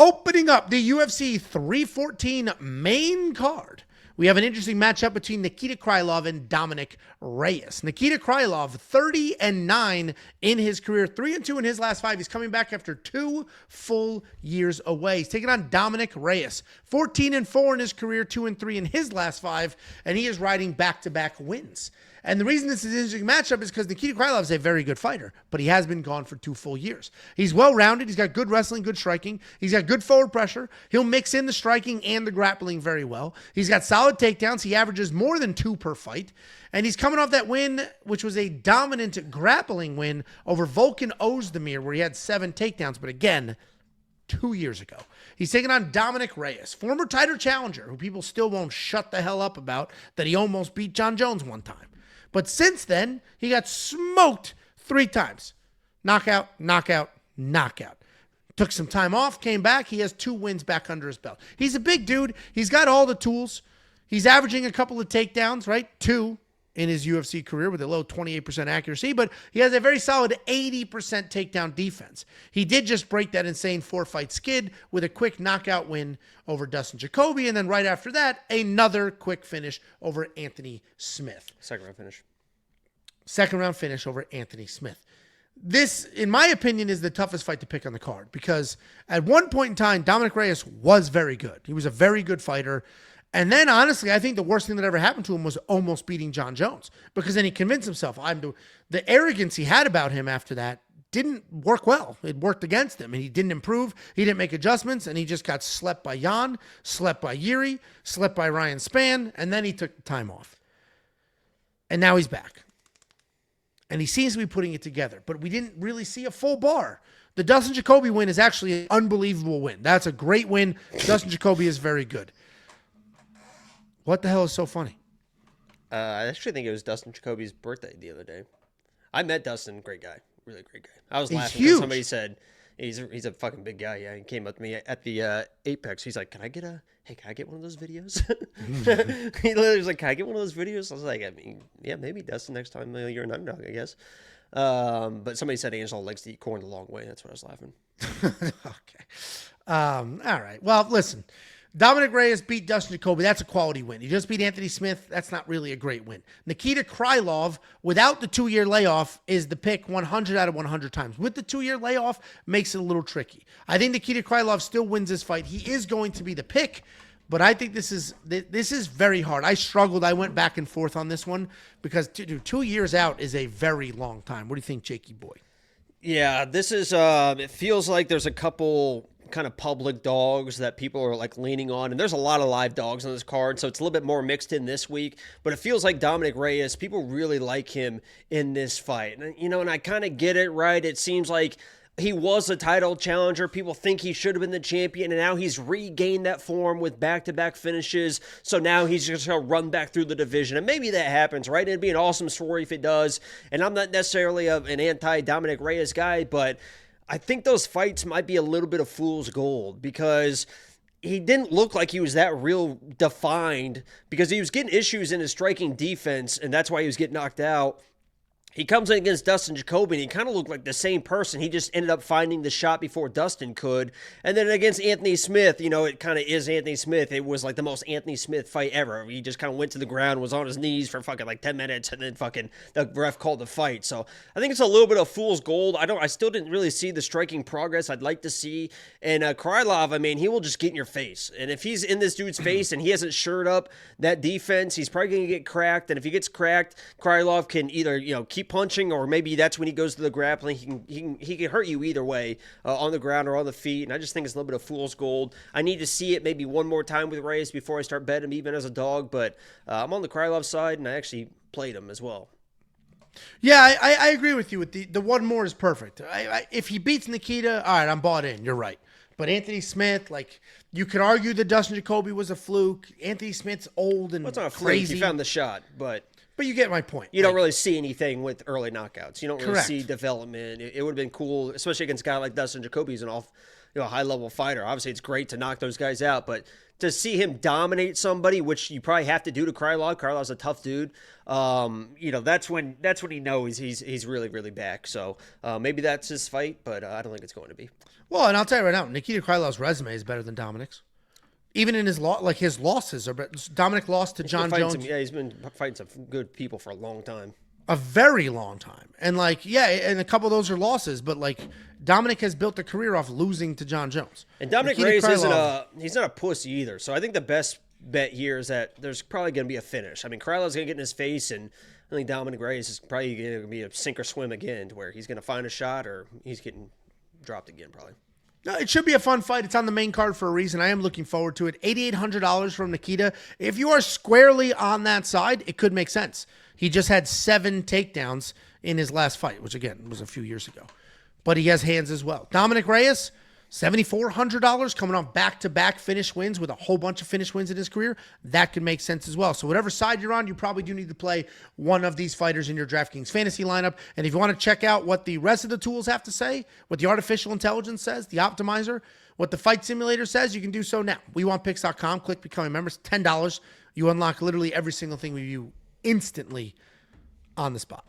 Opening up the UFC 314 main card, we have an interesting matchup between Nikita Krylov and Dominick Reyes. Nikita Krylov, 30-9 in his career, 3-2 in his last 5. He's coming back after 2 full years away. He's taking on Dominick Reyes, 14-4 in his career, 2-3 in his last 5, and he is riding back-to-back wins. And the reason this is an interesting matchup is because Nikita Krylov is a very good fighter, but he has been gone for 2 full years. He's well-rounded. He's got good wrestling, good striking. He's got good forward pressure. He'll mix in the striking and the grappling very well. He's got solid takedowns. He averages more than 2 per fight. And he's coming off that win, which was a dominant grappling win over Volkan Ozdemir, where he had 7 takedowns. But again, 2 years ago. He's taking on Dominick Reyes, former title challenger, who people still won't shut the hell up about, that he almost beat John Jones one time. But since then, he got smoked 3 times. Knockout, knockout, knockout. Took some time off, came back. He has 2 wins back under his belt. He's a big dude. He's got all the tools. He's averaging a couple of takedowns, right? 2 in his UFC career with a low 28% accuracy, but he has a very solid 80% takedown defense. He did just break that insane 4-fight skid with a quick knockout win over Dustin Jacoby, and then right after that, another quick finish over Anthony Smith. Second round finish. Second round finish over Anthony Smith. This, in my opinion, is the toughest fight to pick on the card because at one point in time, Dominick Reyes was very good. He was a very good fighter. And then, honestly, I think the worst thing that ever happened to him was almost beating John Jones because then he convinced himself the arrogance he had about him after that didn't work well. It worked against him, and he didn't improve. He didn't make adjustments, and he just got slept by Jan, slept by Yuri, slept by Ryan Spann, and then he took the time off. And now he's back. And he seems to be putting it together, but we didn't really see a full bar. The Dustin Jacoby win is actually an unbelievable win. That's a great win. Dustin Jacoby is very good. What the hell is so funny? I actually think it was Dustin Jacoby's birthday the other day. I met Dustin, great guy, really great guy. I was laughing because somebody said he's a fucking big guy. Yeah, he came up to me at the Apex. He's like, "Can I get one of those videos?" He literally was like, "Can I get one of those videos?" I was like, "I mean, yeah, maybe Dustin next time you're an underdog, I guess." But somebody said Angelo likes to eat corn the long way. That's what I was laughing. Okay. All right. Well, listen. Dominick Reyes beat Dustin Jacoby. That's a quality win. He just beat Anthony Smith. That's not really a great win. Nikita Krylov, without the 2-year layoff, is the pick 100 out of 100 times. With the 2-year layoff, makes it a little tricky. I think Nikita Krylov still wins this fight. He is going to be the pick, but I think this is very hard. I struggled. I went back and forth on this one because 2 years out is a very long time. What do you think, Jakey boy? Yeah, this is, it feels like there's a couple kind of public dogs that people are like leaning on, and there's a lot of live dogs on this card, so it's a little bit more mixed in this week, but it feels like Dominick Reyes, people really like him in this fight, and I kind of get it, right? It seems like he was a title challenger. People think he should have been the champion, and now he's regained that form with back-to-back finishes. So now he's just going to run back through the division, and maybe that happens, right? It'd be an awesome story if it does, and I'm not necessarily an anti-Dominick Reyes guy, but I think those fights might be a little bit of fool's gold because he didn't look like he was that real defined because he was getting issues in his striking defense, and that's why he was getting knocked out. He comes in against Dustin Jacoby, and he kind of looked like the same person. He just ended up finding the shot before Dustin could. And then against Anthony Smith, it kind of is Anthony Smith. It was like the most Anthony Smith fight ever. He just kind of went to the ground, was on his knees for fucking like 10 minutes, and then fucking the ref called the fight. So I think it's a little bit of fool's gold. I still didn't really see the striking progress I'd like to see. And Krylov, I mean, he will just get in your face. And if he's in this dude's face and he hasn't shored up that defense, he's probably going to get cracked. And if he gets cracked, Krylov can either, keep punching, or maybe that's when he goes to the grappling. He can hurt you either way, on the ground or on the feet, and I just think it's a little bit of fool's gold. I need to see it maybe one more time with Reyes before I start betting him even as a dog, but I'm on the Krylov side, and I actually played him as well. Yeah, I agree with you. With the one more is perfect. If he beats Nikita, all right, I'm bought in. You're right. But Anthony Smith, you could argue that Dustin Jacoby was a fluke. Anthony Smith's old and it's not a fluke. crazy. He found the shot, but you get my point. You don't really see anything with early knockouts. You don't really Correct. see development. It would have been cool, especially against a guy like Dustin Jacoby, who's an a high-level fighter. Obviously, it's great to knock those guys out, but to see him dominate somebody, which you probably have to do to Krylov. Krylov's a tough dude. That's when he knows he's really, really back. So maybe that's his fight, but I don't think it's going to be. Well, and I'll tell you right now, Nikita Krylov's resume is better than Dominick's. Even in his his losses are better. Dominick lost to John Jones. He's been fighting some good people for a long time. A very long time. And and a couple of those are losses, but Dominick has built a career off losing to John Jones. And Dominick Reyes he's not a pussy either. So I think the best bet here is that there's probably going to be a finish. I mean, Krylov's going to get in his face, and I think Dominick Reyes is probably going to be a sink or swim again, to where he's going to find a shot or he's getting dropped again probably. No, it should be a fun fight. It's on the main card for a reason. I am looking forward to it. $8,800 from Nikita. If you are squarely on that side, it could make sense. He just had 7 takedowns in his last fight, which again was a few years ago. But he has hands as well. Dominick Reyes, $7,400 coming off back-to-back finish wins with a whole bunch of finish wins in his career. That could make sense as well. So whatever side you're on, you probably do need to play one of these fighters in your DraftKings fantasy lineup. And if you want to check out what the rest of the tools have to say, what the artificial intelligence says, the optimizer, what the fight simulator says, you can do so now. WeWantPicks.com. Click Become a Member. It's $10. You unlock literally every single thing we view instantly on the spot.